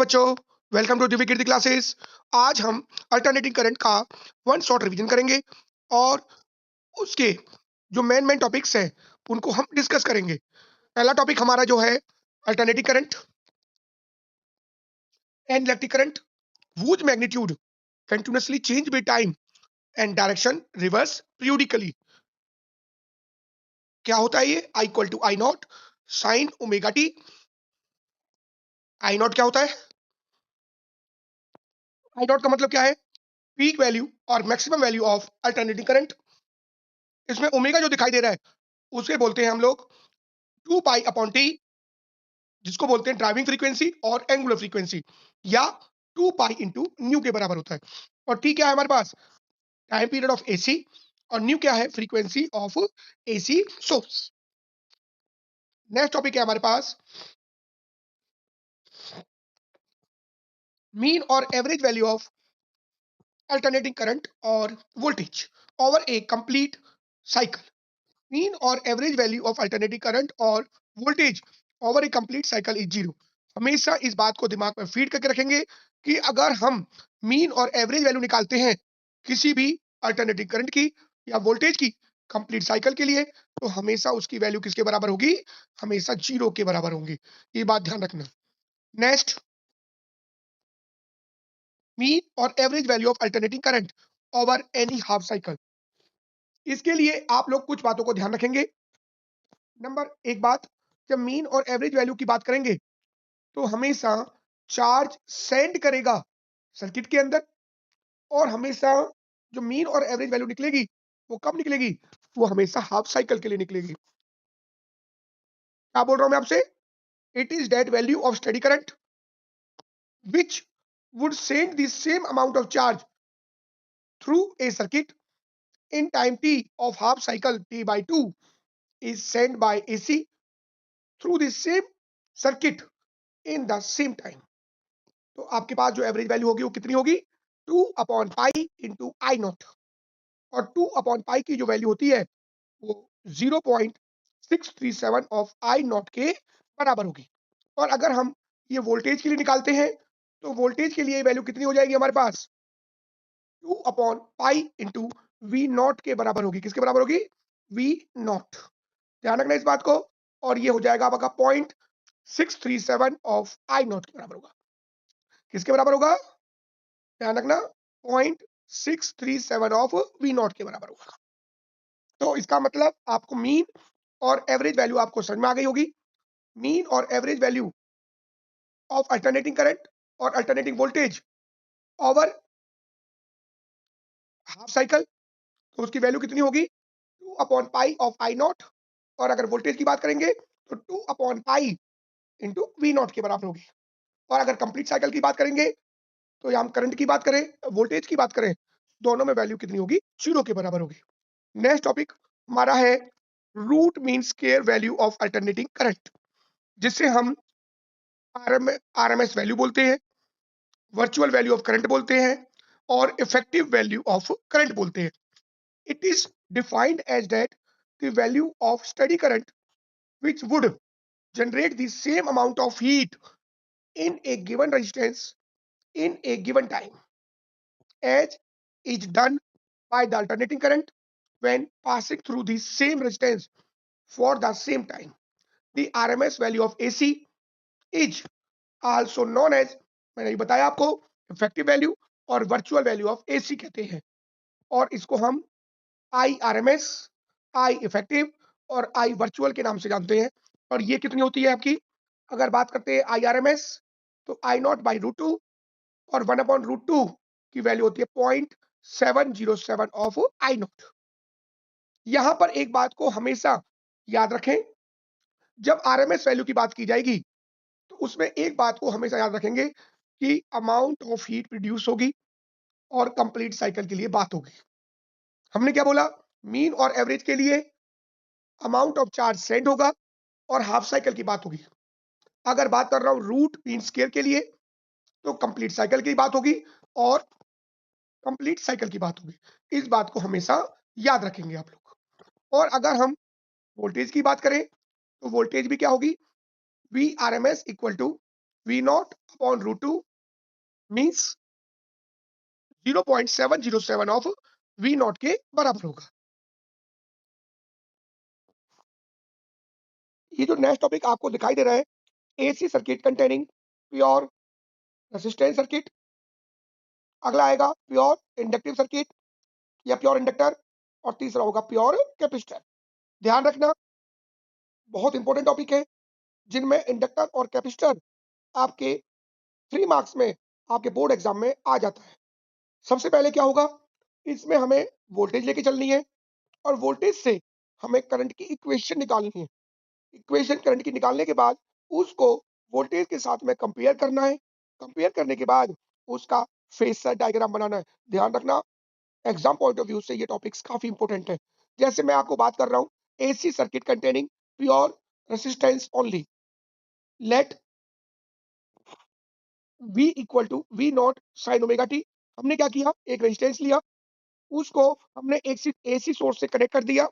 बच्चों, welcome to Divya Kirti classes. आज हम अल्टरनेटिंग करंट का वन शॉट रिवीजन करेंगे और उसके जो मेन टॉपिक्स हैं उनको हम डिस्कस करेंगे। पहला टॉपिक हमारा जो है alternating current and electric current whose magnitude continuously change with time and direction reverse periodically। क्या होता है ये? I equal to I not sine omega t. I naught क्या होता है? आई नॉट का मतलब क्या है? पीक वैल्यू और maximum value of alternating current. इसमें ओमेगा जो दिखाई दे रहा है उसे बोलते हैं हम लोग 2 पाई अपॉन टी, जिसको बोलते हैं ड्राइविंग फ्रीक्वेंसी और एंगुलर फ्रीक्वेंसी, या 2 पाई इंटू न्यू के बराबर होता है। और टी क्या है हमारे पास? टाइम पीरियड ऑफ एसी, और न्यू क्या है? Frequency of AC source. Next topic है हमारे पास मीन और average value of alternating current और voltage over a complete cycle. Mean और average value of alternating current और voltage over a complete cycle is zero. हमेशा इस बात को दिमाग में फीड करके रखेंगे कि अगर हम मीन और एवरेज वैल्यू निकालते हैं किसी भी अल्टरनेटिंग करंट की या वोल्टेज की कंप्लीट साइकिल के लिए, तो हमेशा उसकी वैल्यू किसके बराबर होगी? हमेशा जीरो के बराबर होंगी। ये बात ध्यान रखना। नेक्स्ट, मीन और average value of alternating current over any half cycle. इसके लिए आप लोग कुछ बातों को ध्यान रखेंगे। नंबर एक बात, जब मीन और एवरेज वैल्यू की बात करेंगे तो हमेशा चार्ज सेंड करेगा सर्किट के अंदर, और हमेशा जो मीन और एवरेज वैल्यू निकलेगी वो कब निकलेगी? वो हमेशा हाफ साइकिल के लिए निकलेगी। क्या बोल रहा हूं मैं आपसे? It is that value of steady current which would send the same amount of charge through a circuit in time t of half cycle t by 2 is sent by AC through the same circuit in the same time। तो आपके पास जो average value होगी वो कितनी होगी? 2 upon pi into आई naught. और 2 upon पाई की जो वैल्यू होती है वो 0.637 ऑफ आई नॉट के बराबर होगी। और अगर हम ये वोल्टेज के लिए निकालते हैं तो वोल्टेज के लिए वैल्यू कितनी हो जाएगी हमारे पास? 2 upon pi into V naught के बराबर होगी। किसके बराबर होगी? V naught. ध्यान रखना इस बात को। और ये हो जाएगा आपका 0.637 ऑफ आई नॉट के बराबर होगा। किसके बराबर होगा? ध्यान रखना, 0.637 ऑफ वी नॉट के बराबर होगा। तो इसका मतलब आपको मीन और एवरेज वैल्यू आपको समझ में आ गई होगी। मीन और average value of alternating current और alternating voltage over half cycle, तो उसकी वैल्यू कितनी होगी? 2 upon pi of I naught. और अगर वोल्टेज की बात करेंगे तो 2 upon pi into V naught के बराबर होगी। और अगर कंप्लीट साइकिल की बात करेंगे तो हम करंट की बात करें, वोल्टेज की बात करें, दोनों में वैल्यू कितनी होगी? जीरो के बराबर होगी। नेक्स्ट टॉपिक हमारा है root mean square value of alternating current, जिसे हम आरएमएस वैल्यू बोलते हैं, वर्चुअल वैल्यू ऑफ करंट बोलते हैं, और इफेक्टिव वैल्यू ऑफ करंट बोलते हैं। It is defined as that the value of steady current which would generate the same amount of heat in a given resistance in a given time as is done by the alternating current when passing through the same resistance for the same time। The RMS value of AC is also known as, मैंने बताया आपको, effective value और virtual value of AC कहते हैं। और इसको हम आई RMS, आई effective और आई वर्चुअल के नाम से जानते हैं। और ये कितनी होती है आपकी? अगर बात करते हैं आई आरएमएस, तो आई नॉट बाई रूट टू, और 1 अपॉन रूट टू की वैल्यू होती है 0.707 ऑफ आई नॉट। यहां पर एक बात को हमेशा याद रखें, जब आरएमएस वैल्यू की बात की जाएगी तो उसमें एक बात को हमेशा याद रखेंगे कि अमाउंट ऑफ हीट प्रोड्यूस होगी और कंप्लीट साइकिल के लिए बात होगी। हमने क्या बोला? मीन और एवरेज के लिए अमाउंट ऑफ चार्ज सेंड होगा और हाफ साइकिल की बात होगी। अगर बात कर रहा हूं रूट मीन स्क्वायर के लिए तो कंप्लीट साइकिल की बात होगी और कंप्लीट साइकिल की बात होगी। इस बात को हमेशा याद रखेंगे आप लोग। और अगर हम वोल्टेज की बात करें तो वोल्टेज भी क्या होगी? V R M S equal to V naught upon root 2 means 0.707 of V naught के बराबर होगा। ये जो नेक्स्ट टॉपिक आपको दिखाई दे रहा है, AC circuit containing pure resistance circuit. अगला आएगा प्योर इंडक्टिव सर्किट या प्योर इंडक्टर, और तीसरा होगा प्योर कैपेसिटर। ध्यान रखना, बहुत इंपॉर्टेंट टॉपिक है, जिनमें इंडक्टर और कैपेसिटर आपके 3 मार्क्स में आपके बोर्ड एग्जाम में आ जाता है। सबसे पहले क्या होगा, इसमें हमें वोल्टेज लेके चलनी है और वोल्टेज से हमें करंट की इक्वेशन निकालनी है। इक्वेशन करंट की निकालने के बाद उसको वोल्टेज के साथ में कंपेयर करना है। कंपेयर करने के बाद उसका फेजर डायग्राम बनाना है। ध्यान रखना, एग्जाम पॉइंट ऑफ व्यू से ये टॉपिक्स काफी इंपॉर्टेंट है। जैसे मैं आपको बात कर रहा हूँ, AC circuit containing pure resistance only, let V equal to V naught sine omega t. हमने क्या किया, एक रेजिस्टेंस लिया, उसको हमने एक AC सोर्स से कनेक्ट कर दिया,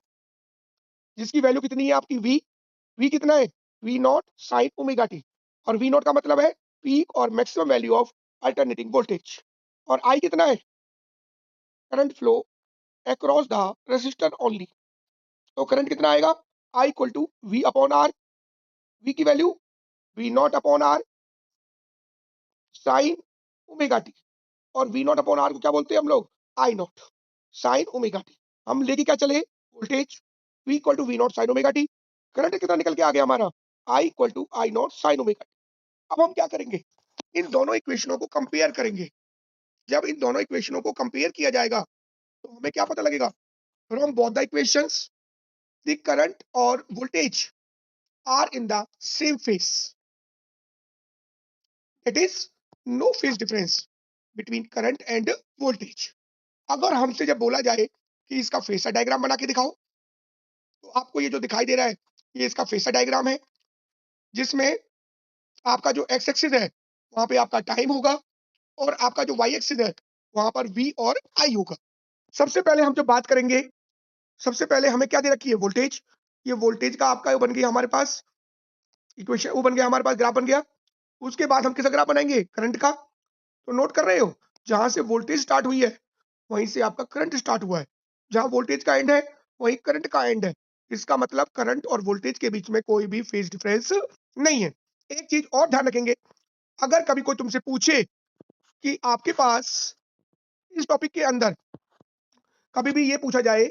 जिसकी वैल्यू कितनी है आपकी V कितना है, V naught sine omega t, और V नॉट का मतलब है पीक और maximum value of alternating voltage, और I कितना है, current flow across the resistor only. तो करंट कितना आएगा, I equal to V upon R, V की value V naught upon R sine omega t, और V नॉट अपॉन R को क्या बोलते हैं हम लोग, I naught sine omega t. हम लेके क्या चले, voltage V equal to V naught sine omega T. Current कितना निकल के आ गया हमारा, I equal to I naught sine omega t. अब हम क्या करेंगे, इन दोनों इक्वेशनों को कंपेयर करेंगे। जब इन दोनों इक्वेशनों को कंपेयर किया जाएगा तो हमें क्या पता लगेगा, from both the equations the current और voltage are in the same phase, that is no phase difference between current and voltage. अगर हमसे जब बोला जाए कि इसका फेजर डायग्राम बना के दिखाओ, तो आपको ये जो दिखाई दे रहा है, ये इसका फेजर डायग्राम है, जिसमें आपका जो एक्स एक्सिस है वहां पे आपका टाइम होगा, और आपका जो वाई एक्सिस है वहां पर V और I होगा। सबसे पहले हम जब बात करेंगे, सबसे पहले हमें क्या दे रखी है, वोल्टेज। ये वोल्टेज का आपका बन गया हमारे पास इक्वेशन, वो बन गया हमारे पास, ग्राफ बन गया। उसके बाद हम किसका ग्राफ बनाएंगे, करंट का। तो नोट कर रहे हो, जहां से वोल्टेज स्टार्ट हुई है वहीं से आपका करंट स्टार्ट हुआ है, जहां वोल्टेज का एंड है वहीं करंट का एंड है। इसका मतलब करंट और वोल्टेज के बीच में कोई भी फेज डिफरेंस नहीं है। एक चीज और ध्यान रखेंगे, अगर कभी कोई तुमसे पूछे कि आपके पास इस टॉपिक के अंदर कभी भी ये पूछा जाए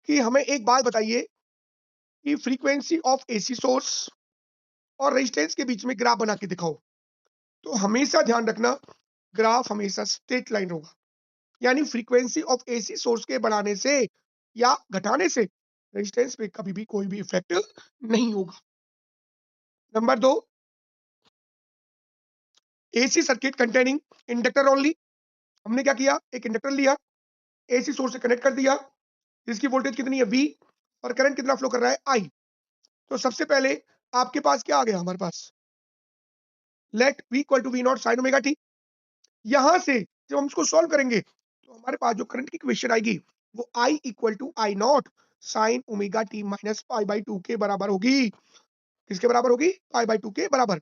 कि हमें एक बात बताइए कि फ्रीक्वेंसी ऑफ AC सोर्स और रेजिस्टेंस के बीच में ग्राफ बना के दिखाओ, तो हमेशा ध्यान रखना, ग्राफ हमेशा स्ट्रेट लाइन होगा। यानी फ्रीक्वेंसी ऑफ AC सोर्स के बढ़ाने से या घटाने से रेजिस्टेंस पे कभी भी कोई भी इफेक्ट नहीं होगा। Number 2, AC circuit containing inductor only. हमने क्या किया, एक इंडक्टर लिया, AC सोर्स से कनेक्ट कर दिया, जिसकी वोल्टेज कितनी है V, और करंट कितना फ्लो कर रहा है I। तो सबसे पहले आपके पास क्या आ गया, हमारे पास let V equal to V naught sine omega T. यहां से जब हम इसको सॉल्व करेंगे तो हमारे पास जो करंट की इक्वेशन आएगी वो I equal to I naught sine omega T minus pi by 2 के बराबर होगी। किसके बराबर होगी, पाई बाई 2 के बराबर।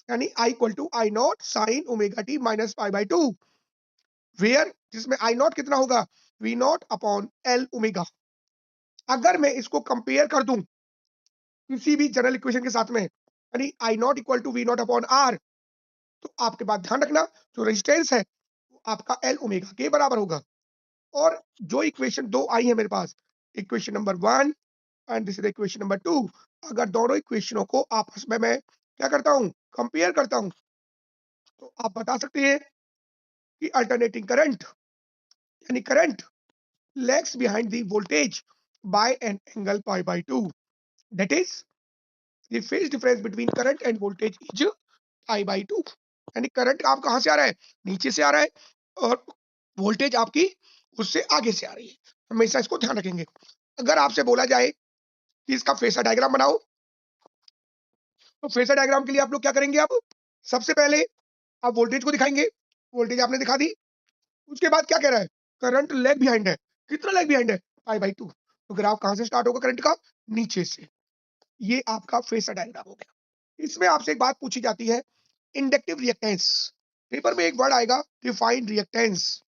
यानी I equal to I naught sine omega T minus pi by 2, where जिसमें I नॉट कितना होगा, V naught upon L omega. अगर मैं इसको कंपेयर कर दूं किसी भी जनरल इक्वेशन के साथ में, यानी I naught equal to V naught upon R, तो आपके पास ध्यान रखना, जो रेजिस्टेंस है वो आपका L ओमेगा के बराबर होगा। और जो इक्वेशन दो आई है मेरे पास, equation number 1 and this is equation number 2, अगर दोनों इक्वेशनों को आपस में मैं क्या करता हूं, कंपेयर करता हूं, तो आप बता सकते हैं कि अल्टरनेटिंग करंट, यानी current lags behind the voltage by an angle pi by 2, that is the phase difference between current and voltage is pi by 2। यानी करंट आप कहां से आ रहा है, नीचे से आ रहा है, और वोल्टेज आपकी उससे आगे से आ रही है। हमेशा इसको ध्यान रखेंगे। अगर आपसे बोला जाए कि इसका फेजर डायग्राम बनाओ, तो फेजर डायग्राम के लिए आप लोग क्या करेंगे, आप सबसे पहले आप वोल्टेज को दिखाएंगे, वोल्टेज आपने दिखा दी। उसके बाद क्या कह रहा है, करंट लेग बिहाइंड है, कितना लेग बिहाइंड है, पाई बाई 2। तो ग्राफ कहां से स्टार्ट होगा, करंट का नीचे से। ये आपका फेजर डायग्राम हो गया। इसमें आपसे एक बात पूछी जाती है इंडक्टिव रिएक्टेंस। पेपर में एक वर्ड आएगा डिफाइन रिएक्टेंस,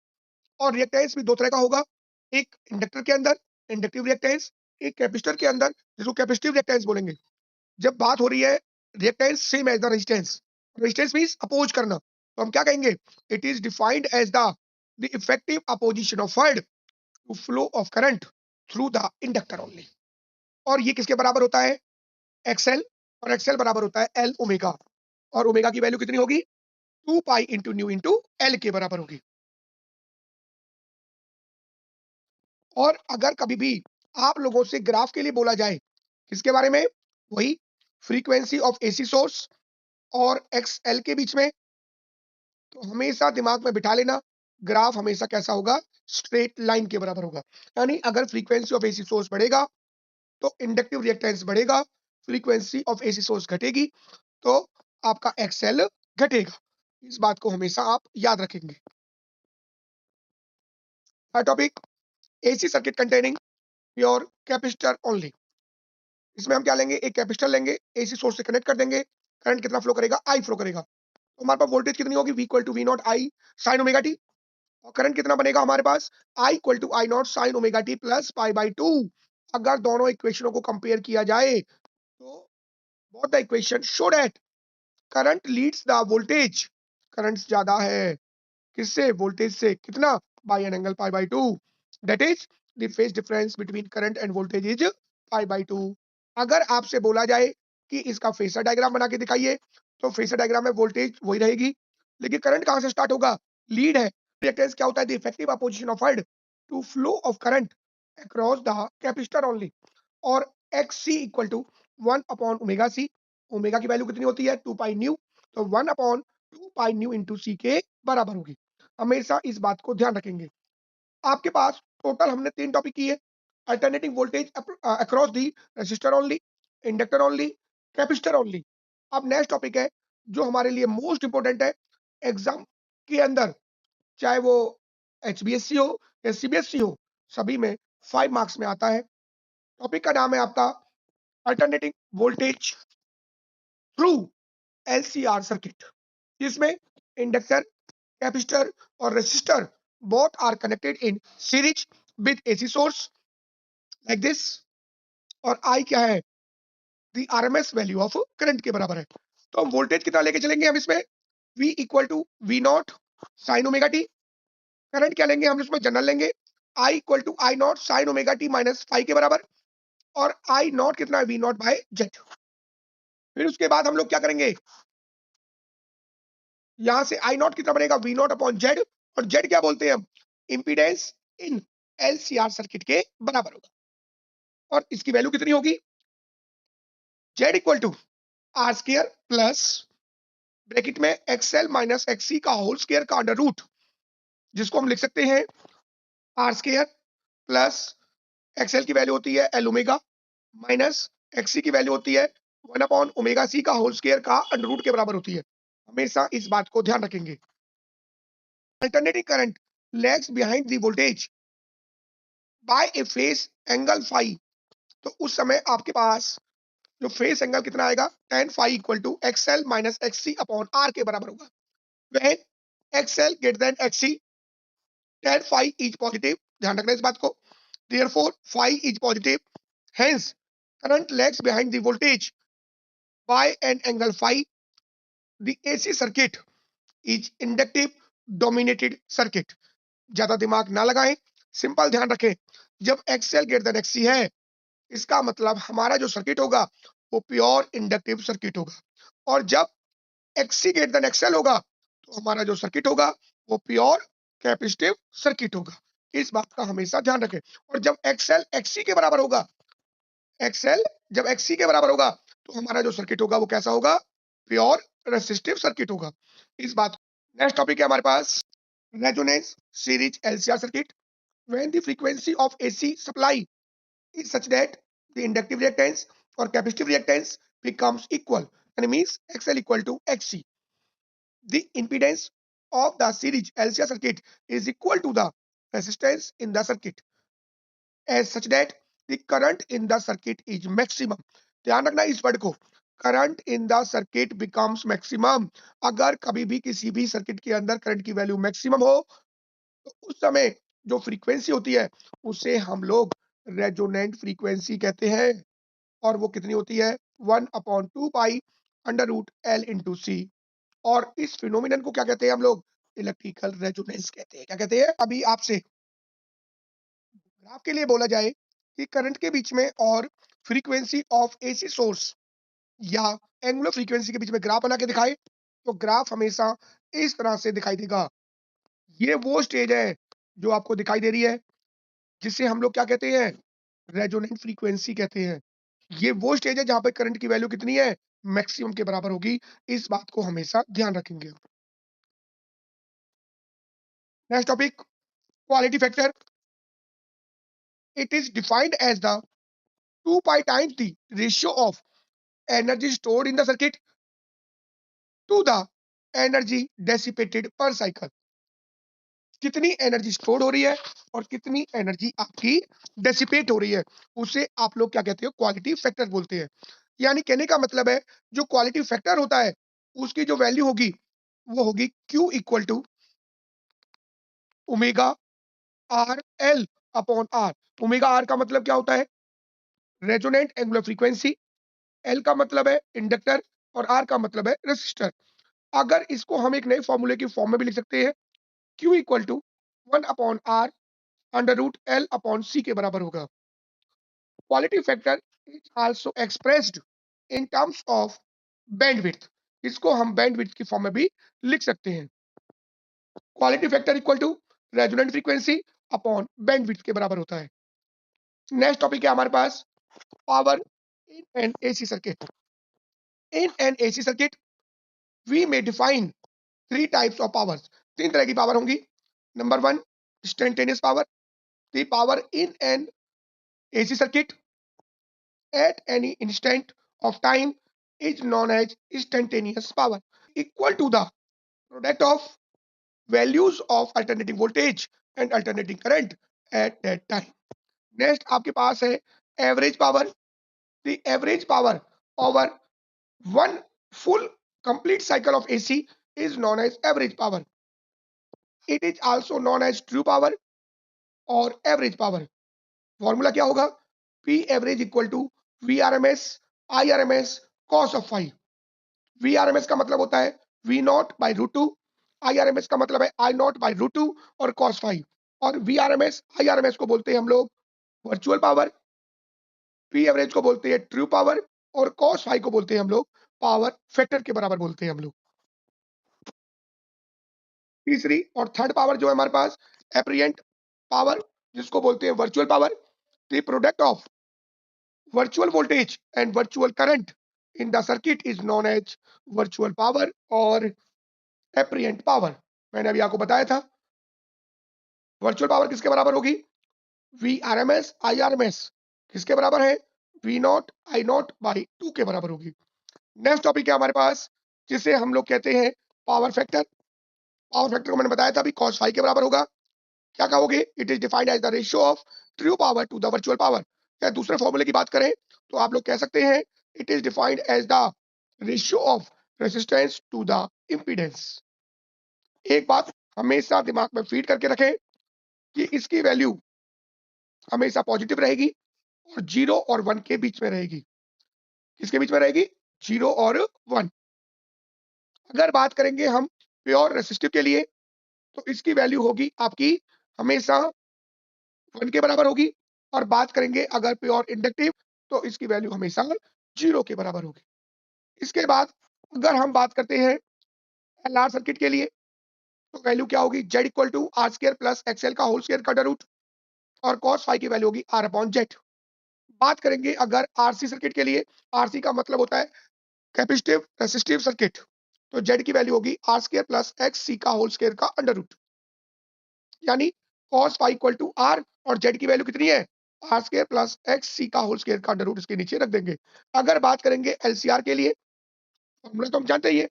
और रिएक्टेंस भी दो तरह का होगा, एक इंडक्टर के अंदर इंडक्टिव रिएक्टेंस, एक कैपेसिटर के अंदर जिसको कैपेसिटिव रिएक्टेंस बोलेंगे। जब बात हो रही है reactance same as the resistance, resistance means oppose करना, तो हम क्या कहेंगे, it is defined as the effective opposition of fluid to flow of current through the inductor only. और ये किसके बराबर होता है, एक्सएल, और एक्सएल बराबर होता है एल ओमेगा, और ओमेगा की वैल्यू कितनी होगी, 2 pi into new into L के बराबर होगी। और अगर कभी भी आप लोगों से ग्राफ के लिए बोला जाए, किसके बारे में, वही फ्रीक्वेंसी ऑफ एसी सोर्स और एक्सएल के बीच में, तो हमेशा दिमाग में बिठा लेना, ग्राफ हमेशा कैसा होगा, स्ट्रेट लाइन के बराबर होगा। यानी अगर फ्रीक्वेंसी ऑफ एसी सोर्स बढ़ेगा तो इंडक्टिव रिएक्टेंस बढ़ेगा, फ्रीक्वेंसी ऑफ एसी सोर्स घटेगी तो आपका एक्सएल घटेगा। इस बात को हमेशा आप याद रखेंगे। Topic, AC circuit containing pure capacitor only. इसमें हम क्या लेंगे, एक कैपेसिटर लेंगे, एसी सोर्स से कनेक्ट कर देंगे, करंट कितना फ्लो करेगा, आई फ्लो करेगा, तो हमारे पास वोल्टेज कितनी होगी, V equal to V naught I sine omega t, और करंट कितना बनेगा हमारे पास, I equal to I not sine omega t plus pi by 2। अगर दोनों इक्वेशनों को कंपेयर किया जाए तो both the equation show that current leads the voltage, current ज्यादा है किससे, वोल्टेज से, कितना, by an angle pi by 2, that is the phase difference between current and voltage is pi by 2। अगर आपसे बोला जाए कि इसका फेसर डायग्राम बना के दिखाइए, तो फेसर डायग्राम में वोल्टेज वही रहेगी, लेकिन करंट कहां से स्टार्ट होगा, लीड है। रिएक्टेंस क्या होता है, the effective opposition of fluid to flow of current across the capacitor only. और X C equal to 1 upon omega C, omega की वैल्यू कितनी होती है, 2 पाई न्यू, तो 1 upon 2 pi nu into C के बराबर होगी। हमेशा इस बात को ध्यान रखेंगे। आपके पास टोटल हमने 3 टॉपिक किए, alternating voltage across the resistor only, inductor only, capacitor only. अब नेक्स्ट टॉपिक है जो हमारे लिए मोस्ट इंपोर्टेंट है एग्जाम के अंदर, चाहे वो एचबीएससी हो या सीबीएसई हो, सभी में 5 मार्क्स में आता है। टॉपिक का नाम है आपका alternating voltage through LCR circuit. इसमें इंडक्टर, कैपेसिटर और resistor both are connected in series with AC source like this, और I क्या है, the RMS value of current के बराबर है। तो हम वोल्टेज कितना लेके चलेंगे, हम इसमें V equal to V not sine omega T, current क्या लेंगे हम इसमें, जनरल लेंगे, I equal to I not sine omega T minus five के बराबर, और आई नॉट कितना है, वी नॉट बाय जेड। फिर उसके बाद हम लोग क्या करेंगे, यहां से आई नॉट कितना बनेगा, वी नॉट अपॉन जेड, और जेड क्या बोलते हैं हम, इंपीडेंस इन एलसीआर सर्किट के बराबर होगा, और इसकी वैल्यू कितनी होगी, Z equal to R square plus bracket में एक्सएल माइनस एक्सी का होल स्क्वायर का अंडर रूट, जिसको हम लिख सकते हैं आर स्क्वायर प्लस एक्सएल की वैल्यू होती है एल ओमेगा माइनस एक्सी की वैल्यू होती है 1 अपॉन ओमेगा सी का होल स्क्वायर का अंडर रूट के बराबर होती है। हमेशा इस बात को ध्यान रखेंगे। Alternating current lags behind the voltage by a phase angle phi, तो उस समय आपके पास जो फेस एंगल कितना आएगा, tan phi equal to XL minus XC upon R के बराबर होगा। When XL greater than XC, tan phi is positive, ध्यान रखना इस बात को, therefore phi is positive, hence current lags behind the voltage by an angle phi, the AC circuit is inductive dominated circuit। ज्यादा दिमाग ना लगाएं, सिंपल ध्यान रखें, जब XL greater than XC है, इसका मतलब हमारा जो सर्किट होगा वो प्योर इंडक्टिव सर्किट होगा, और जब XC ग्रेटर देन XL होगा तो हमारा जो सर्किट होगा वो प्योर कैपेसिटिव सर्किट होगा। इस बात का हमेशा ध्यान रखें। और जब XL XC के बराबर होगा, XL जब XC के बराबर होगा तो हमारा जो सर्किट होगा वो कैसा होगा, प्योर रेसिस्टिव सर्किट होगा। इस बात, नेक्स्ट टॉपिक है हमारे पास resonance series LCR circuit. When the frequency of AC supply is such that the inductive reactance or capacitive reactance becomes equal, and means XL equal to XC. The impedance of the series LCR circuit is equal to the resistance in the circuit as such that the current in the circuit is maximum। ध्यान रखना इस word को, current in the circuit becomes maximum. अगर कभी भी किसी भी circuit के अंदर करंट की वैल्यू मैक्सिमम हो, तो उस समय जो फ्रीक्वेंसी होती है उसे हम लोग रेजोनेंट फ्रीक्वेंसी कहते हैं। और वो कितनी होती है? 1/2 pi under root L into C. और इस फिनोमिनन को क्या कहते हैं हम लोग? इलेक्ट्रिकल रेजोनेंस कहते हैं। क्या कहते हैं? अभी आपसे ग्राफ के लिए बोला जाए कि करंट के बीच में और फ्रीक्वेंसी ऑफ एसी सोर्स या एंगुलर फ्रीक्वेंसी के बीच में ग्राफ बना के दिखाए, तो ग्राफ हमेशा इस तरह से दिखाई देगा। ये वो स्टेज है जो आपको दिखाई दे रही है, जिसे हम लोग क्या कहते हैं? रेजोनेंट फ्रीक्वेंसी कहते हैं। ये वो स्टेज है जहाँ पे करंट की वैल्यू कितनी है? मैक्सिमम के बराबर होगी। इस बात को हमेशा ध्यान रखेंगे। Next topic, quality factor. It is defined as the 2 pi times the ratio of energy stored in the circuit to the energy dissipated per cycle. कितनी एनर्जी स्टोर हो रही है और कितनी एनर्जी आपकी डेसिपेट हो रही है, उसे आप लोग क्या कहते हो? क्वालिटी फैक्टर बोलते हैं। यानी कहने का मतलब है, जो क्वालिटी फैक्टर होता है उसकी जो वैल्यू होगी वो होगी Q equal to omega R L upon R. Omega R का मतलब क्या होता है? Resonant angular frequency. एल का मतलब है इंडक्टर और आर का मतलब है रेसिस्टर। अगर इसको हम एक नए फॉर्मूले की फॉर्म में भी लिख सकते हैं, Q equal to 1/r under root L upon C के बराबर होगा। Quality factor is also expressed in terms of bandwidth. इसको हम बैंडविड्थ की फॉर्म में भी लिख सकते हैं। Quality factor equal to resonant frequency upon bandwidth के बराबर होता है। नेक्स्ट टॉपिक है हमारे पास, power in an AC circuit. In an AC circuit we may define 3 types of powers. 3 तरह की पावर होंगी। Number 1, instantaneous power. The power in an AC circuit at any instant of time is known as instantaneous power, equal to the product of values of alternating voltage and alternating current at that time. Next आपके पास है average power. The average power over one full complete cycle of AC is known as average power. It is also known as true power or average power. Formula क्या होगा? P average equal to VRMS IRMS cos of phi. VRMS का मतलब होता है V not by root two, IRMS का मतलब है I not by root two और cos phi। और VRMS IRMS को बोलते हैं हम लोग वर्चुअल पावर, P एवरेज को बोलते हैं ट्रू पावर और cos phi को बोलते हैं हम लोग पावर फैक्टर के बराबर बोलते हैं हम लोग। तीसरी और थर्ड पावर जो है हमारे पास, एप्रिएंट पावर, जिसको बोलते हैं virtual power. The product of virtual voltage and virtual current in the circuit is known as virtual power और apparent power। मैंने अभी आपको बताया था वर्चुअल पावर किसके बराबर होगी? Vrms Irms किसके बराबर है? V not I not by 2 के बराबर होगी। नेक्स्ट टॉपिक है हमारे पास, जिसे हम लोग कहते हैं पावर फैक्टर। पावर फैक्टर को मैंने बताया था अभी cos phi के बराबर होगा। क्या कहोगे? It is defined as the ratio of true power to the virtual power. या दूसरे फॉर्मूले की बात करें तो आप लोग कह सकते हैं it is defined as the ratio of resistance to the impedance. एक बात हमेशा दिमाग में फीड करके रखें कि इसकी वैल्यू हमेशा पॉजिटिव रहेगी और 0 और 1 के बीच में रहेगी। किसके बीच में रहेगी? 0 और 1। अगर बात करेंगे हम प्योर रेसिस्टिव के लिए, तो इसकी वैल्यू होगी आपकी हमेशा 1 के बराबर होगी। और बात करेंगे अगर प्योर इंडक्टिव, तो इसकी वैल्यू हमेशा 0 के बराबर होगी। इसके बाद अगर हम बात करते हैं एलआर सर्किट के लिए, तो वैल्यू क्या होगी? Z equal to R square plus XL का होल स्क्वायर का अंडर रूट और cos phi की वैल्यू होगी R अपॉन Z। बात करेंगे अगर आरसी सर्किट के लिए, आरसी का मतलब होता है कैपेसिटिव रेसिस्टिव सर्किट, तो Z की वैल्यू होगी R square plus X C का होल स्क्वायर का अंडर रूट। यानी cos phi equal to R और Z की वैल्यू कितनी है? R square plus X C का होल स्क्वायर का अंडर रूट इसके नीचे रख देंगे। अगर बात करेंगे एलसीआर के लिए, फॉर्मूला तो हम जानते ही है,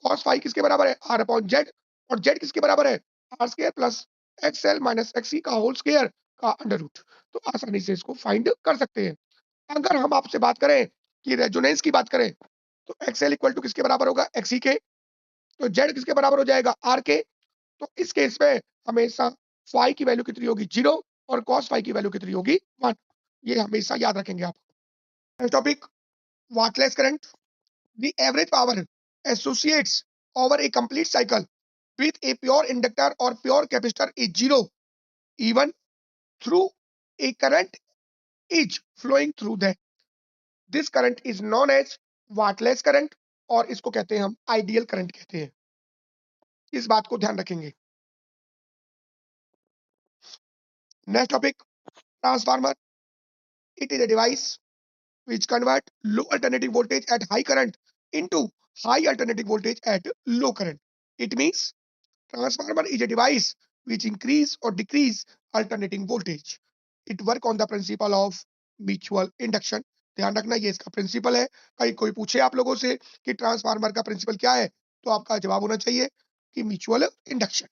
cos phi किसके बराबर है? R upon Z। और Z किसके बराबर है? R square plus XL minus XC का होल स्क्वायर का अंडर रूट। तो आसानी से इसको फाइंड कर सकते हैं। अगर हम आपसे बात करें कि रेजोनेंस की बात करें, तो XL इक्वल टू किसके बराबर होगा? XC के। तो Z किसके बराबर हो जाएगा? R के। तो इस केस में हमेशा phi की वैल्यू कितनी होगी? 0 और cos phi की वैल्यू कितनी होगी? 1। ये हमेशा याद रखेंगे आप। Next topic, wattless current. The average power associates over a complete cycle with a pure inductor or pure capacitor is 0 even through a current is flowing through that. This current is known as wattless current और इसको कहते हैं हम ideal current कहते हैं। इस बात को ध्यान रखेंगे। Next topic, transformer. It is a device which convert low alternating voltage at high current into high alternating voltage at low current. It means transformer is a device which increase or decrease alternating voltage. It work on the principle of mutual induction. ध्यान रखना ये इसका principal है। कहीं कोई पूछे आप लोगों से कि ट्रांसफार्मर का प्रिंसिपल क्या है, तो आपका जवाब होना चाहिए कि म्यूचुअल इंडक्शन।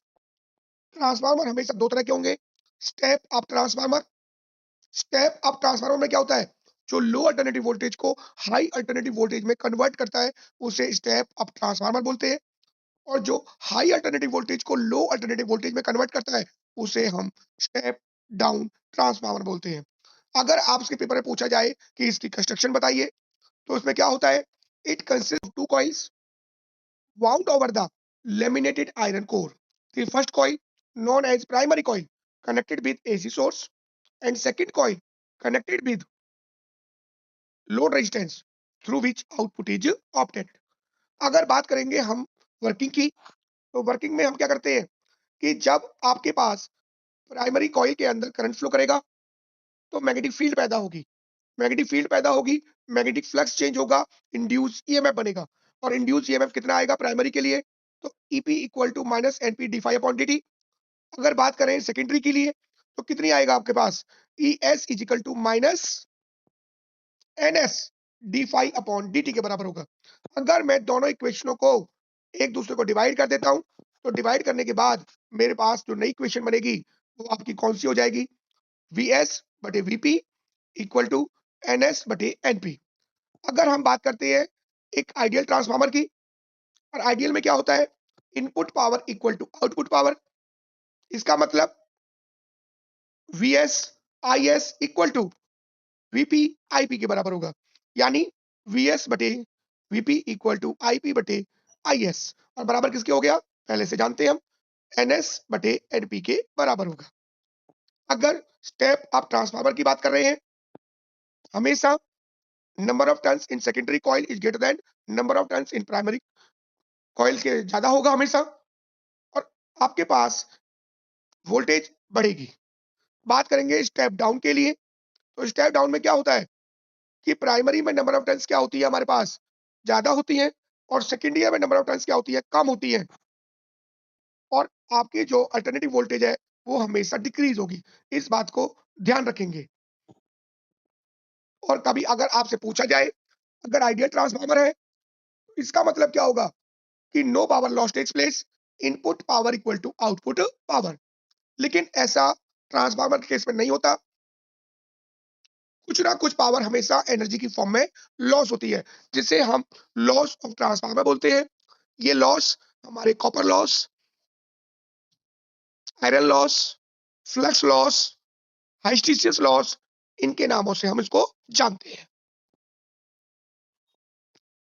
ट्रांसफार्मर हमेशा दो तरह के होंगे। Step up transformer. Step up transformer में क्या होता है? जो लो अल्टरनेटिव वोल्टेज को हाई अल्टरनेटिव वोल्टेज में कन्वर्ट करता है उसे स्टेप अप ट्रांसफार्मर बोलते हैं। और जो हाई अल्टरनेटिव वोल्टेज को लो अल्टरनेटिव वोल्टेज में कन्वर्ट करता है उसे हम स्टेप डाउन ट्रांसफार्मर बोलते हैं। अगर आपसे पेपर में पूछा जाए कि इसकी कंस्ट्रक्शन बताइए, तो इसमें क्या होता है? It consist of two coils wound over the laminated iron core. The first coil, known as primary coil, connected with AC source, and second coil connected with load resistance through which output is obtained. अगर बात करेंगे हम working की, तो working में हम क्या करते हैं कि जब आपके पास प्राइमरी कॉइल के अंदर करंट फ्लो करेगा तो मैग्नेटिक फील्ड पैदा होगी। मैग्नेटिक फील्ड पैदा होगी, मैग्नेटिक फ्लक्स चेंज होगा, इंड्यूस ईएमएफ बनेगा। और इंड्यूस ईएमएफ कितना आएगा प्राइमरी के लिए? तो EP equal to minus NP D phi upon D. अगर बात करें सेकेंडरी के लिए तो कितनी आएगा आपके पास? E S equal to minus N S D phi upon D T के बराबर होगा। अगर मैं दोनों इक्वेशनों को एक दूसरे को डिवाइड कर देता हूं, तो डिवाइड करने के बाद मेरे पास जो नई इक्वेशन बनेगी वो आपकी कौन सी हो जाएगी? वी एस बटे VP equal to N S बटे एनपी। अगर हम बात करते हैं एक आइडियल ट्रांसफार्मर की, और आइडियल में क्या होता है? Input power equal to output power. इसका मतलब V S I S equal to VP IP के बराबर होगा। यानी वी एस बटे वीपी इक्वल टू आईपी बटे आई एस, और बराबर किसके हो गया? पहले से जानते हैं हम, एन एस बटे एनपी के बराबर होगा। अगर स्टेप अप ट्रांसफार्मर की बात कर रहे हैं, हमेशा number of turns in secondary coil is greater than number of turns in primary coil के ज्यादा होगा हमेशा, और आपके पास वोल्टेज बढ़ेगी। बात करेंगे स्टेप डाउन के लिए, तो स्टेप डाउन में क्या होता है कि प्राइमरी में नंबर ऑफ टर्न्स क्या होती है हमारे पास? ज्यादा होती है, और सेकेंडरी में नंबर ऑफ टर्न्स क्या होती है? कम होती है। और आपकी जो अल्टरनेटिव वोल्टेज है वो हमेशा डिक्रीज होगी। इस बात को ध्यान रखेंगे। और कभी अगर आपसे पूछा जाए अगर आइडियल ट्रांसफार्मर है, इसका मतलब क्या होगा कि no power loss takes place, input power equal to output power. लेकिन ऐसा ट्रांसफार्मर के केस में नहीं होता। कुछ ना कुछ पावर हमेशा एनर्जी की फॉर्म में लॉस होती है, जिसे हम लॉस ऑफ ट्रांसफार्मर बोलते हैं। ये लॉस हमारे copper loss, iron loss, flux loss, hysteresis loss, इनके नामों से हम इसको जानते हैं।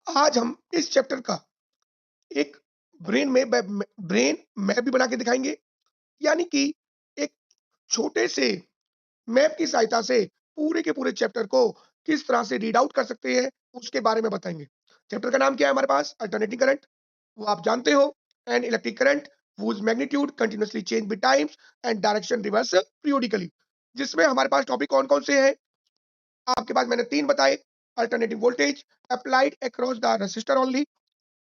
आज हम इस चैप्टर का एक ब्रेन मैप भी बना के दिखाएंगे। यानी कि एक छोटे से मैप की सहायता से पूरे के पूरे चैप्टर को किस तरह से रीड आउट कर सकते हैं उसके बारे में बताएंगे। चैप्टर का नाम क्या है हमारे पास? Alternating current. वो आप जानते हो, an electric current whose magnitude continuously change with times and direction reverse periodically। जिसमें हमारे पास टॉपिक कौन कौन से हैं? आपके पास मैंने तीन बताए। Alternative voltage applied across the resistor only,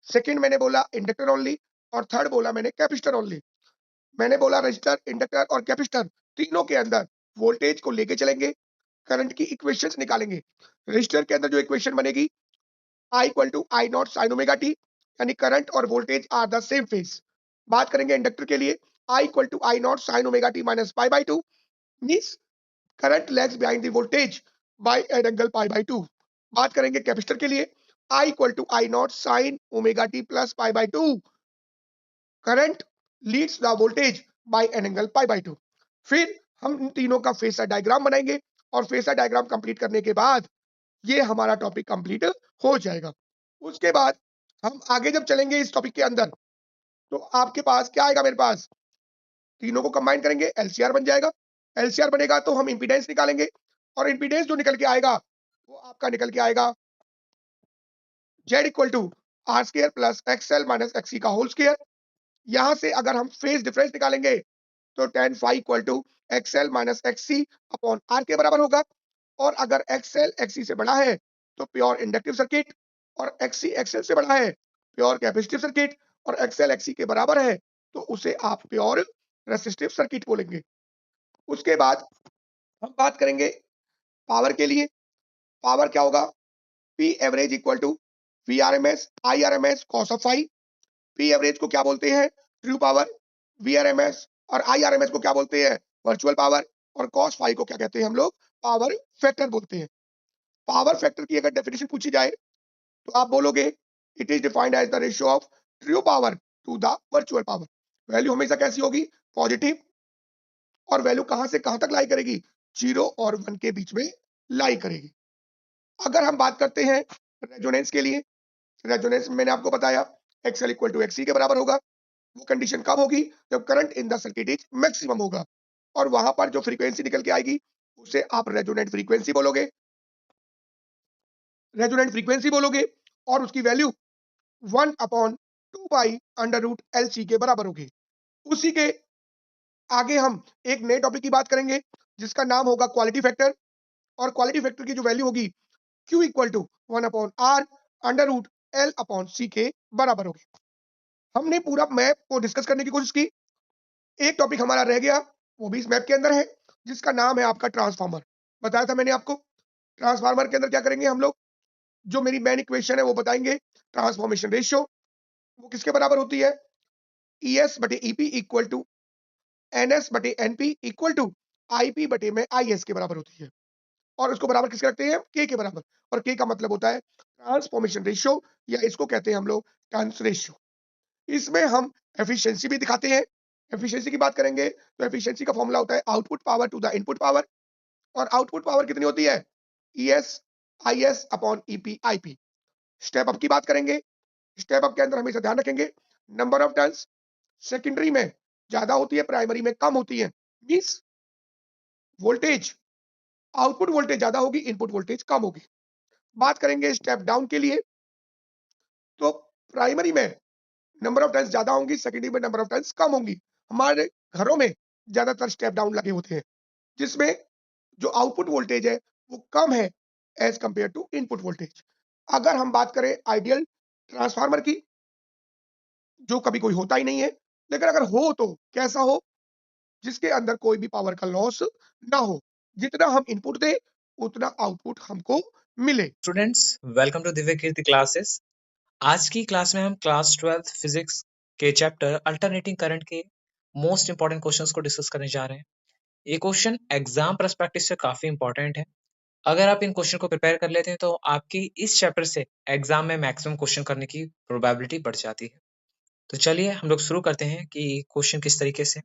second मैंने बोला इंडक्टर ओनली, और थर्ड बोला मैंने कैपेसिटर ओनली। मैंने बोला रजिस्टर, इंडक्टर और कैपेसिटर तीनों के अंदर वोल्टेज को लेके चलेंगे, करंट की इक्वेशंस निकालेंगे। रजिस्टर के अंदर जो इक्वेशन बनेगी I equal to I not sine omega T, यानी करंट और voltage are the same phase. बात करेंगे इंडक्टर के लिए, I equal to I not sine omega T minus pi by two, means current lags behind the voltage by an angle pi by two. बात करेंगे capacitor के लिए, I equal to I naught sin omega t plus pi by 2. Current leads the voltage by an angle pi by 2। फिर हम इन तीनों का phasor diagram बनाएंगे और फेसर डायग्राम कंप्लीट करने के बाद ये हमारा टॉपिक कंप्लीट हो जाएगा। उसके बाद हम आगे जब चलेंगे इस टॉपिक के अंदर तो आपके पास क्या आएगा, मेरे पास तीनों को कंबाइन करेंगे एलसीआर बन जाएगा। एलसीआर बनेगा तो हम इंपीडेंस निकालेंगे और इंपीडेंस जो निकल के आएगा वो आपका निकल के आएगा Z equal to R square plus XL minus XC का होल स्क्वायर। यहां से अगर हम फेज डिफरेंस निकालेंगे तो tan phi equal to XL minus XC upon R के बराबर होगा। और अगर एक्सएल एक्सी से बड़ा है तो प्योर इंडक्टिव सर्किट, और एक्सी एक्सएल से बड़ा है प्योर कैपेसिटिव सर्किट, और एक्सएल एक्सी के बराबर है तो उसे आप प्योर रेसिस्टिव सर्किट बोलेंगे। उसके बाद हम बात करेंगे पावर के लिए। पावर क्या होगा, P average equal to V R M S I R M S cos of phi. P average को क्या बोलते हैं, true power. V R M S और आई आर एम एस को क्या बोलते हैं, वर्चुअल पावर। और कॉस फाई को क्या कहते हैं हम लोग, पावर फैक्टर बोलते हैं। पावर फैक्टर की अगर डेफिनेशन पूछी जाए तो आप बोलोगे it is defined as the ratio of true power to the virtual power. Value हमेशा कैसी होगी, पॉजिटिव। और वैल्यू कहां से कहां तक लाई करेगी, 0 और 1 के बीच में लाई करेगी। अगर हम बात करते हैं रेजोनेंस के लिए, रेजोनेंस मैंने आपको बताया एक्सएल इक्वल टू एक्सी के बराबर होगा। वो कंडीशन कब होगी, जब current in the circuit is maximum होगा। और वहां पर जो फ्रीक्वेंसी निकल के आएगी उसे आप रेजोनेंट फ्रीक्वेंसी बोलोगे, रेजोनेंट फ्रीक्वेंसी बोलोगे। और उसकी value 1 upon 2 pi under root L C के बराबर होगी। उसी के आगे हम एक नए टॉपिक की बात करेंगे जिसका नाम होगा क्वालिटी फैक्टर। और क्वालिटी फैक्टर की जो वैल्यू होगी Q equal to 1 upon R under root L upon C के बराबर होगी। हमने पूरा मैप को डिस्कस करने की कोशिश की। एक टॉपिक हमारा रह गया, वो भी इस मैप के अंदर है, जिसका नाम है आपका ट्रांसफार्मर। बताया था मैंने आपको, ट्रांसफार्मर के अंदर क्या करेंगे हम लोग, जो मेरी मेन इक्वेशन है वो बताएंगे। ट्रांसफॉर्मेशन रेशियो वो किसके बराबर होती है, ES बटे EP इक्वल टू NS बटे NP इक्वल टू IP बटे में IS के बराबर होती है। और उसको बराबर किसके रखते हैं, K के बराबर। और K का मतलब होता है ट्रांसफॉर्मेशन रेशियो, या इसको कहते हैं हम लोग टर्न्स रेशियो। इसमें हम एफिशिएंसी भी दिखाते हैं। एफिशिएंसी की बात करेंगे तो एफिशिएंसी का फॉर्मूला होता है output power to the input power. और आउटपुट पावर कितनी होती है, ES IS upon EP IP। Step up की बात करेंगे, स्टेप अप के अंदर हमेशा ध्यान रखेंगे नंबर ऑफ टर्न्स सेकेंडरी में ज्यादा होती है, प्राइमरी में कम होती है। मींस वोल्टेज, आउटपुट वोल्टेज ज्यादा होगी, इनपुट वोल्टेज कम होगी। बात करेंगे स्टेप डाउन के लिए तो प्राइमरी में नंबर ऑफ टर्न्स ज्यादा होंगी, सेकेंडरी में नंबर ऑफ टर्न्स कम होंगी। हमारे घरों में ज्यादातर स्टेप डाउन लगे होते हैं जिसमें जो आउटपुट वोल्टेज है वो कम है as compare to input voltage. अगर हम बात करें आइडियल ट्रांसफार्मर की, जो कभी कोई होता ही नहीं है, लेकिन अगर हो तो कैसा हो, जिसके अंदर कोई भी पावर का लॉस ना हो, जितना हम इनपुट दें उतना आउटपुट हमको मिले। Students, welcome to Divya Kirti classes. आज की क्लास में हम क्लास 12 फिजिक्स के चैप्टर अल्टरनेटिंग करंट के मोस्ट इंपॉर्टेंट क्वेश्चंस को डिस्कस करने जा रहे हैं। ये क्वेश्चन एग्जाम पर्सपेक्टिव से काफी इंपॉर्टेंट है। अगर आप इन क्वेश्चन को प्रिपेयर कर लेते हैं तो आपकी इस चैप्टर से एग्जाम में मैक्सिमम क्वेश्चन करने की प्रोबेबिलिटी बढ़ जाती है। तो चलिए हम लोग शुरू करते हैं कि क्वेश्चन किस तरीके से।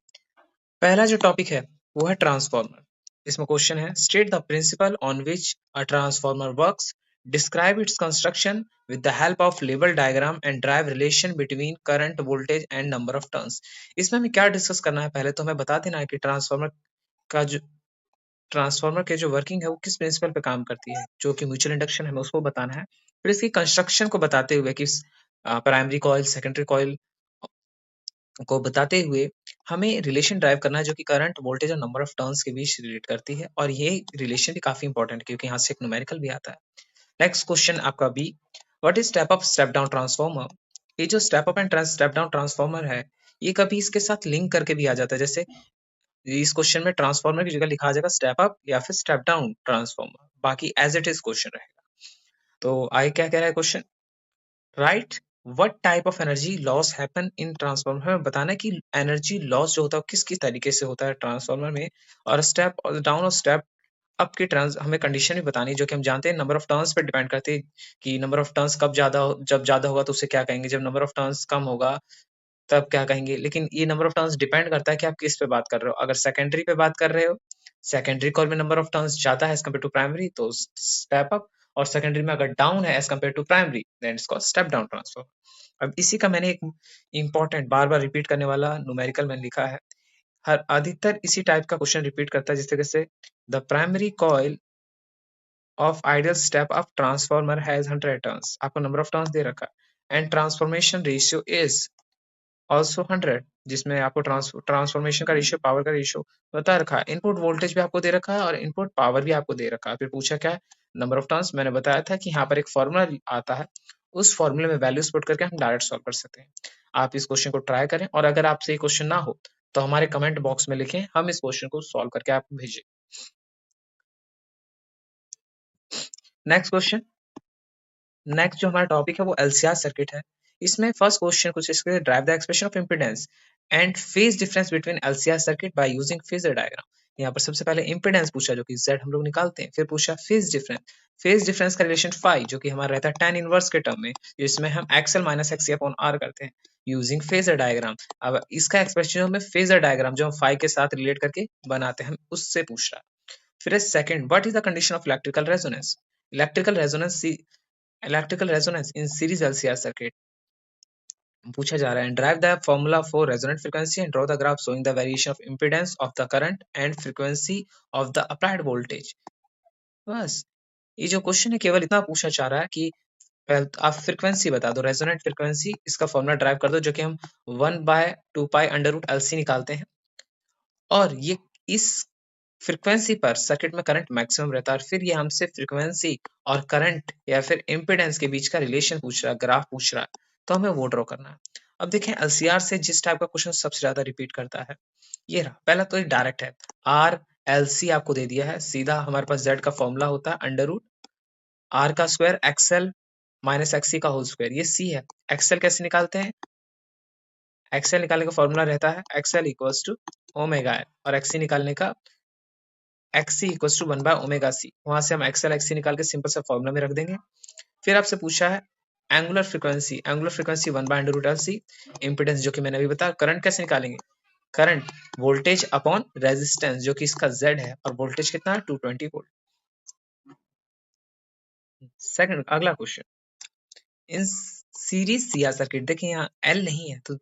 पहला जो टॉपिक है वो है ट्रांसफॉर्मर। इसमें क्वेश्चन है state the principal on which a transformer works, describe its construction with the help of label diagram and drive relation between current, voltage and number of turns। इसमें हमें क्या डिस्कस करना है, पहले तो हमें बता देना है कि ट्रांसफार्मर के जो वर्किंग है वो किस प्रिंसिपल पे काम करती है, जो कि म्यूचुअल इंडक्शन है, हमें उसको बताना है। फिर इसकी कंस्ट्रक्शन को बताते हुए कि प्राइमरी कॉइल, सेकेंडरी कॉइल को बताते हुए हमें रिलेशन ड्राइव करना है जो कि करंट, वोल्टेज और नंबर ऑफ टर्न्स के बीच रिलेट करती है। और ये रिलेशन भी काफी इंपॉर्टेंट है क्योंकि यहाँ से एक न्यूमेरिकल भी आता है। नेक्स्ट क्वेश्चन आपका B, what is step up step down transformer. ये जो step up and step down transformer है ये कभी इसके साथ लिंक करके भी आ जाता है। जैसे इस क्वेश्चन में ट्रांसफॉर्मर की जगह लिखा आ जाएगा स्टेप अप या फिर स्टेप डाउन ट्रांसफॉर्मर, बाकी एज इट इज क्वेश्चन रहेगा। तो आई क्या कह रहा है question, right what type of energy loss happen in transformer. हमें बताना है कि एनर्जी लॉस जो होता है किस किस तरीके से होता है ट्रांसफॉर्मर में। और स्टेप डाउन और स्टेप अब की टर्न्स हमें कंडीशन भी बतानी है, जो कि हम जानते हैं नंबर ऑफ टर्न्स पे डिपेंड करती है कि नंबर ऑफ टर्न्स कब जब ज्यादा होगा तो उसे क्या कहेंगे, जब नंबर ऑफ टर्न्स कम होगा तब क्या कहेंगे। लेकिन ये नंबर ऑफ टर्न्स डिपेंड करता है कि आप किस पे बात कर रहे हो। अगर सेकेंडरी पे बात कर रहे हो, सेकेंडरी कॉल में नंबर ऑफ टर्न्स ज्यादा है एज कम्पेयर टू प्राइमरी, तो स्टेप अप। और सेकेंडरी में अगर डाउन है as compare to primary, then it's called step down transfer. अब इसी का मैंने एक इंपॉर्टेंट बार बार रिपीट करने वाला न्यूमेरिकल मैंने लिखा है। हर अधिकतर इसी टाइप का क्वेश्चन रिपीट करता है, जिस तरीके से the primary coil of ideal step up transformer has 100 turns, आपको नंबर ऑफ टर्न्स दे रखा है, and transformation ratio is also 100, जिसमें आपको ट्रांसफॉर्मेशन का रेशियो, पावर का रेशियो बता रखा है। इनपुट वोल्टेज भी आपको दे रखा है और इनपुट पावर भी आपको दे रखा है। फिर पूछा क्या है, नंबर ऑफ टर्न्स। मैंने बताया था कि यहाँ पर एक फॉर्मूला आता है, उस फॉर्मूले में वैल्यूज पुट करके हम डायरेक्ट सॉल्व कर सकते हैं। आप इस क्वेश्चन को ट्राई करें, और अगर आपसे ये क्वेश्चन ना हो तो हमारे कमेंट बॉक्स में लिखें, हम इस क्वेश्चन को सॉल्व करके आपको भेजें। नेक्स्ट क्वेश्चन, नेक्स्ट जो हमारा टॉपिक है वो एलसीआर सर्किट है। इसमें फर्स्ट क्वेश्चन कुछ इसके, drive the expression of impedance and phase difference between LCR circuit by using phasor diagram. यहाँ पर सबसे पहले इंपेडेंस पूछा, जो कि Z हम लोग निकालते हैं। फिर पूछा फेज डिफरेंस, फेज डिफरेंस का रिलेशन फाई, जो कि हमारा रहता है tan इनवर्स के टर्म में, जिसमें हम XL minus X upon R करते हैं यूजिंग फेजर डायग्राम। अब इसका एक्सप्रेशन हमें फेजर डायग्राम जो हम फाई के साथ रिलेट करके बनाते हैं, उससे पूछ रहा है। फिर second, what is the condition of electrical resonance, electrical resonance in series LCR circuit पूछा जा रहा है। Drive the formula for resonant frequency and draw the graph showing the variation of impedance of the current and frequency of the applied voltage. बस ये जो question है केवल इतना पूछा जा रहा है कि आप फ्रीक्वेंसी बता दो, रेजोनेंट फ्रीक्वेंसी, इसका फॉर्मूला ड्राइव कर दो, जो कि हम 1/2π√LC निकालते हैं। और ये इस फ्रीक्वेंसी पर सर्किट में करंट मैक्सिमम रहता है। और फिर ये हमसे फ्रीक्वेंसी और करंट या फिर इम्पीडेंस के बीच का रिलेशन पूछ रहा है, ग्राफ पूछ रहा है, तो हमें वो ड्रॉ करना है। अब देखें एलसीआर से जिस टाइप का क्वेश्चन सबसे ज्यादा रिपीट करता है, ये रहा। पहला तो ये डायरेक्ट है, आर एल सी आपको दे दिया है, सीधा हमारे पास जेड का फॉर्मूला होता है अंडर रूट आर का स्क्वायर एक्सएल माइनस एक्सी का होल स्क्वायर, ये सी है। एक्सएल कैसे निकालते हैं, एक्सएल निकालने का फॉर्मूला रहता है XL equals to omega L, और एक्सी निकालने का एक्सी इक्वल्स टू 1/ओमेगा सी। वहां से हम एक्सएल एक्सी निकाल के सिंपल सा फॉर्मूला में रख देंगे। फिर आपसे पूछा है angular frequency, angular frequency 1/√LC, impedance जो कि मैंने अभी बताया। करंट कैसे निकालेंगे, करंट वोल्टेज अपॉन रेजिस्टेंस, जो कि इसका Z है, और वोल्टेज कितना है 220 वोल्ट। सेकंड, अगला question, in series CR circuit, देखिए यहाँ L नहीं है तो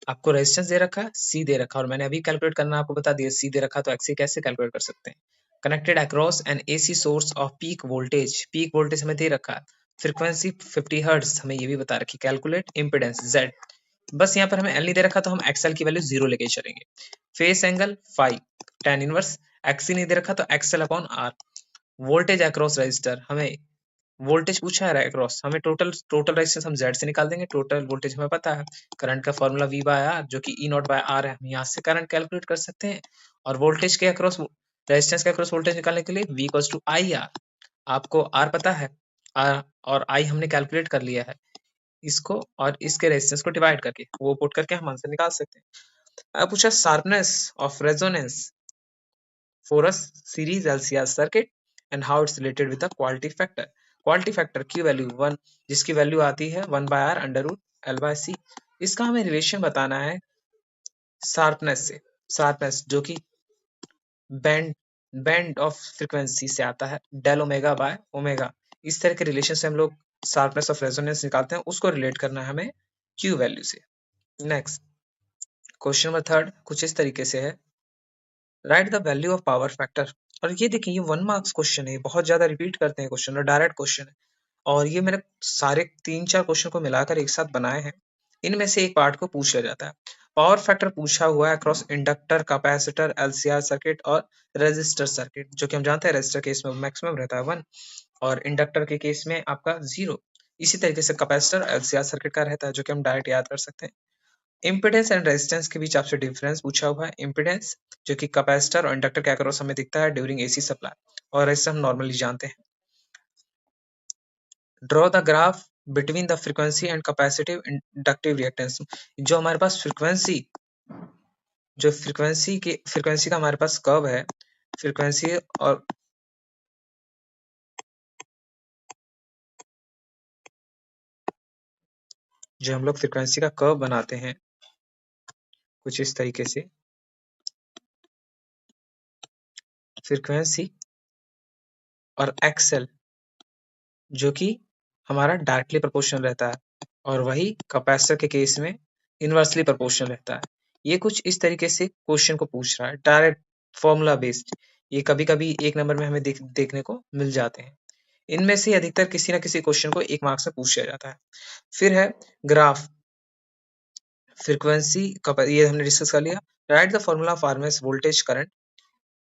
आपको रेजिस्टेंस दे रखा है, C दे रखा है, और मैंने अभी कैलकुलेट करना आपको बता दिया, C दे रखा तो XC कैसे कैलकुलेट कर सकते हैं। Connected across N AC source off peak voltage हमें दे रखा है, फ्रीक्वेंसी 50 हर्ट्ज हमें ये भी बता रखी, कैलकुलेट इम्पीडेंस Z। बस यहाँ पर हमें L नहीं दे रखा तो हम XL की वैल्यू 0 लेके चलेंगे। Phase angle phi, tan inverse, XC नहीं दे रखा तो XL upon R। Voltage across resistor, हमें वोल्टेज पूछा है अक्रॉस, हमें टोटल रेजिस्टेंस हम Z से निकाल देंगे, टोटल वोल्टेज हमें पता है। करंट का फॉर्मूला V/R, जो कि E0/R है, हम यहाँ से करंट कैलकुलेट कर सकते हैं। और वोल्टेज के अक्रॉस, रेजिस्टेंस के अक्रॉस वोल्टेज निकालने के लिए V इक्वल्स टू IR, आपको R पता है, R और I हमने कैलकुलेट कर लिया है, इसको और इसके रेजिस्टेंस को डिवाइड करके वो पुट करके हम आंसर निकाल सकते हैं। अब पूछा sharpness of resonance for a series LCR circuit and how it's related with the quality factor. Quality factor की वैल्यू 1, जिसकी वैल्यू आती है 1/R अंडर रूट L/C। इसका हमें रिलेशन बताना है शार्पनेस से, शार्पनेस जो कि बैंड ऑफ फ्रीक्वेंसी से आता है, डेल ओमेगा बाय ओमेगा। इस तरह के रिलेशन से हम लोग शार्पनेस ऑफ रेजोनेंस निकालते हैं, उसको रिलेट करना है हमें क्यू वैल्यू से। नेक्स्ट क्वेश्चन नंबर थर्ड कुछ इस तरीके से है, right the value of power factor. और ये देखिए ये 1 मार्क्स क्वेश्चन है, बहुत ज्यादा रिपीट करते हैं क्वेश्चन और डायरेक्ट क्वेश्चन है, और ये मैंने सारे 3-4 क्वेश्चन को मिलाकर एक साथ बनाए हैं। इनमें से एक पार्ट को पूछ लिया जाता है। पावर फैक्टर पूछा हुआ है across inductor, capacitor, LCR circuit और रेजिस्टर सर्किट, जो कि हम जानते हैं रेजिस्टर केस में मैक्सिमम रहता है 1 और इंडक्टर के केस में आपका 0। इसी तरीके से कैपेसिटर एलसीआर सर्किट का रहता है, जो कि हम डायरेक्ट याद कर सकते हैं। इम्पीडेंस एंड रेजिस्टेंस के बीच आपसे डिफरेंस पूछा हुआ है। इम्पीडेंस जो कि कैपेसिटर और इंडक्टर के अक्रॉस हमें दिखता है ड्यूरिंग एसी सप्लाई, और रेजिस्टेंस हम नॉर्मली जानते हैं। Draw the graph between the frequency and capacitive inductive reactance. जो हमारे पास फ्रीक्वेंसी का हमारे पास कर्व है, फ्रीक्वेंसी और जो हम लोग फ्रीक्वेंसी का कर्व बनाते हैं कुछ इस तरीके से, फ्रीक्वेंसी और एक्सएल जो कि हमारा डायरेक्टली प्रोपोर्शनल रहता है और वही कैपेसिटर के केस में इनवर्सली प्रोपोर्शनल रहता है। ये कुछ इस तरीके से क्वेश्चन को पूछ रहा है, डायरेक्ट फॉर्मूला बेस्ड। ये कभी-कभी 1 नंबर में हमें देखने को मिल जाते हैं। इनमें से अधिकतर किसी न किसी क्वेश्चन को 1 मार्क्स में पूछा जाता है। फिर है ग्राफ, फ्रीक्वेंसी ये हमने डिस्कस कर लिया। Write the formula of RMS voltage current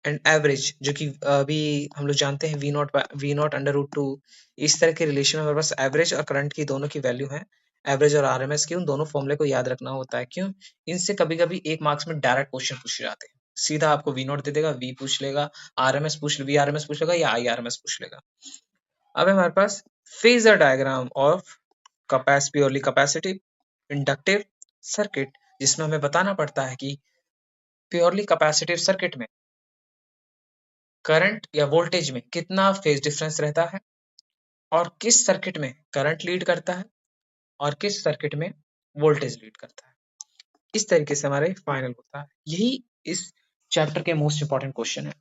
and average, जो कि अभी हम लोग जानते हैं V not under root two. इस तरह के रिलेशन में हमारे पास एवरेज और करंट की दोनों की वैल्यू है। एवरेज और आरएमएस की उन दोनों फॉर्मूले को याद रखना होता है। क्यों? इनसे कभी-कभी 1 मार्क्स में डायरेक्ट क्वेश्चन पूछे जाते हैं। सीधा आपको वी नॉट दे देगा, वी पूछ लेगा, वी आरएमएस पूछ लेगा या आई आरएमएस पूछ लेगा। अब हमारे पास phasor diagram of purely capacitive inductive circuit, जिसमें हमें बताना पड़ता है कि प्योरली कैपेसिटिव सर्किट में करंट या वोल्टेज में कितना फेज डिफरेंस रहता है और किस सर्किट में करंट लीड करता है और किस सर्किट में वोल्टेज लीड करता है। इस तरीके से हमारे फाइनल होता है। यही इस चैप्टर के मोस्ट इंपॉर्टेंट क्वेश्चन है।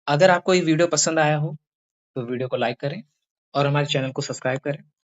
अगर आपको ये वीडियो पसंद आया हो तो वीडियो को लाइक करें और हमारे चैनल को सब्सक्राइब करें।